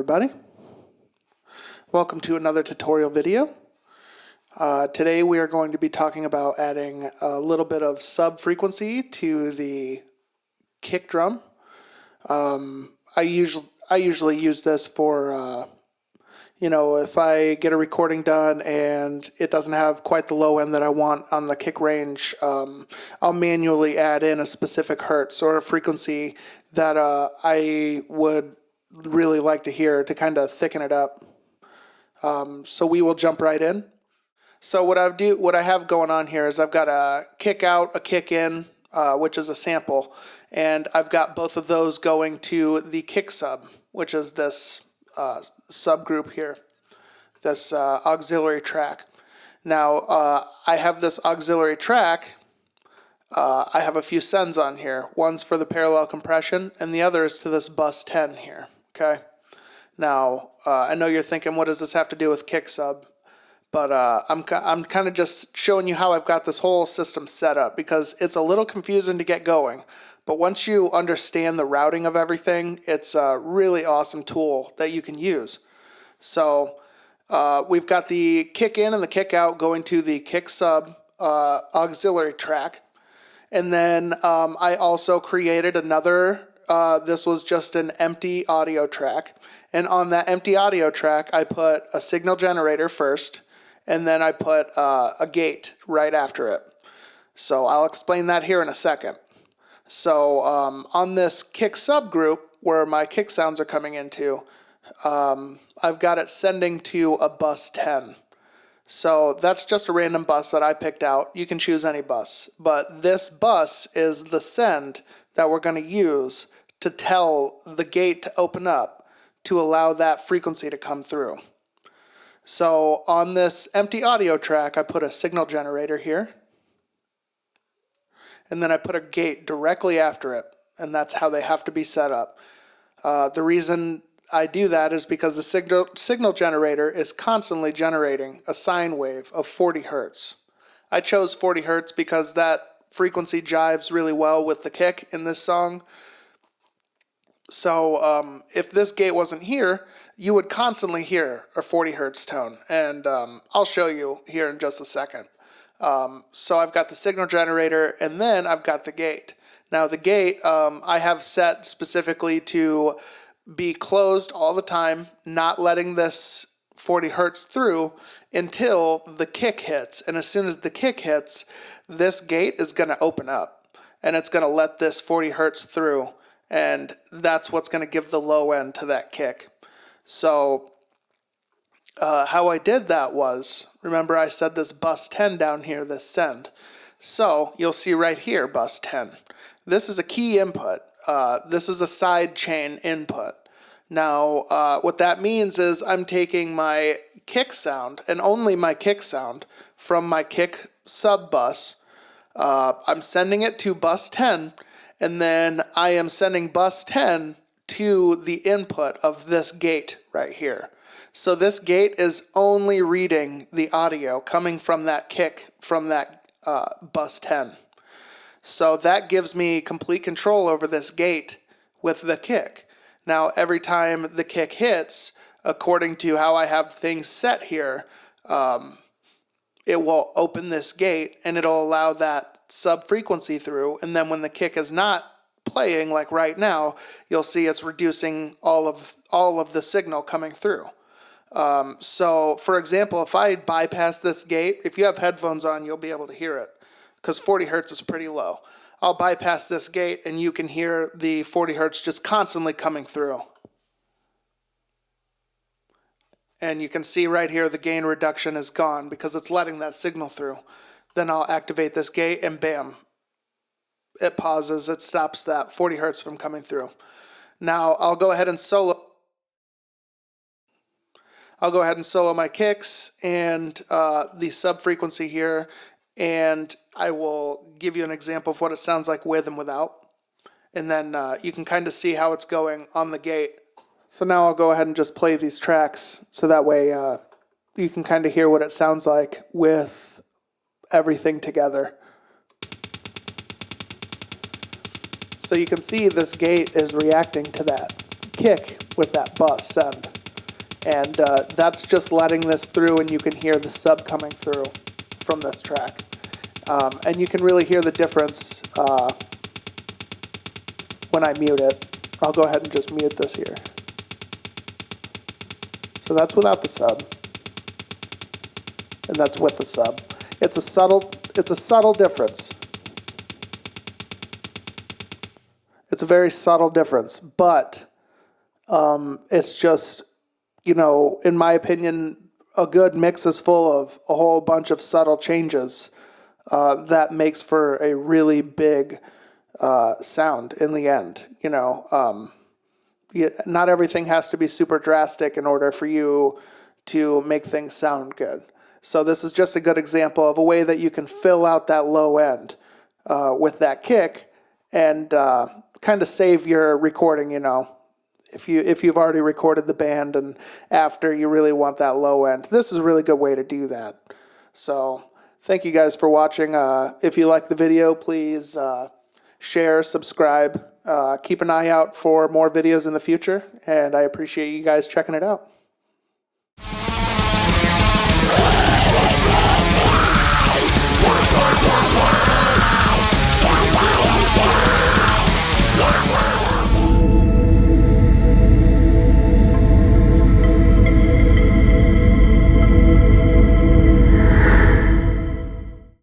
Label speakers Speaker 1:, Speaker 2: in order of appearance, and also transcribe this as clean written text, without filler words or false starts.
Speaker 1: everybody. Welcome to another tutorial video. Today we are going to be talking about adding a little bit of sub frequency to the kick drum. I usually use this for if I get a recording done and it doesn't have quite the low end that I want on the kick range, I'll manually add in a specific hertz or a frequency that I would really like to hear to kind of thicken it up. So we will jump right in. So what I have going on here is I've got a kick out, a kick in, which is a sample, and I've got both of those going to the kick sub, which is this subgroup here, this auxiliary track. Now I have this auxiliary track. I have a few sends on here. One's for the parallel compression, and the other is to this bus 10 here. Okay. Now I know you're thinking, what does this have to do with kick sub? But I'm kind of just showing you how I've got this whole system set up, because it's a little confusing to get going. But once you understand the routing of everything, it's a really awesome tool that you can use. So we've got the kick in and the kick out going to the kick sub auxiliary track. And then I also created another, this was just an empty audio track. And on that empty audio track, I put a signal generator first, and then I put a gate right after it. So I'll explain that here in a second. So on this kick subgroup, where my kick sounds are coming into, I've got it sending to a bus 10. So that's just a random bus that I picked out. You can choose any bus. But this bus is the send that we're going to use to tell the gate to open up to allow that frequency to come through. So on this empty audio track, I put a signal generator here. And then I put a gate directly after it. And that's how they have to be set up. The reason I do that is because the signal generator is constantly generating a sine wave of 40 hertz. I chose 40 hertz because that frequency jives really well with the kick in this song. So if this gate wasn't here, you would constantly hear a 40 hertz tone. And I'll show you here in just a second. So I've got the signal generator, and then I've got the gate. Now the gate I have set specifically to be closed all the time, not letting this 40 hertz through until the kick hits. And as soon as the kick hits, this gate is going to open up, and it's going to let this 40 hertz through. And that's what's going to give the low end to that kick. So how I did that was, remember I said this bus 10 down here, this send. So you'll see right here, bus 10. This is a key input. This is a side chain input. Now, what that means is I'm taking my kick sound, and only my kick sound, from my kick sub bus. I'm sending it to bus 10, and then I am sending bus 10 to the input of this gate right here. So this gate is only reading the audio coming from that kick, from that bus 10. So that gives me complete control over this gate with the kick. Now, every time the kick hits, according to how I have things set here, it will open this gate and it'll allow that sub frequency through. And then when the kick is not playing, like right now, you'll see it's reducing all of the signal coming through. So, for example, if I bypass this gate, if you have headphones on, you'll be able to hear it, because 40 hertz is pretty low. I'll bypass this gate and you can hear the 40 hertz just constantly coming through. And you can see right here the gain reduction is gone because it's letting that signal through. Then I'll activate this gate and bam, it pauses, it stops that 40 hertz from coming through. Now I'll go ahead and solo my kicks and the sub frequency here, and I will give you an example of what it sounds like with and without. And then you can kind of see how it's going on the gate. So now I'll go ahead and just play these tracks so that way you can kind of hear what it sounds like with everything together. So you can see this gate is reacting to that kick with that bus send. And that's just letting this through, and you can hear the sub coming through from this track. And you can really hear the difference when I mute it. I'll go ahead and just mute this here. So that's without the sub, and that's with the sub. It's a subtle difference. It's a very subtle difference, but it's just, you know, in my opinion, a good mix is full of a whole bunch of subtle changes that makes for a really big sound in the end. You know, not everything has to be super drastic in order for you to make things sound good. So this is just a good example of a way that you can fill out that low end with that kick and kind of save your recording, you know. If you've already recorded the band and after you really want that low end, this is a really good way to do that. So thank you guys for watching. If you like the video, please share, subscribe, keep an eye out for more videos in the future, and I appreciate you guys checking it out.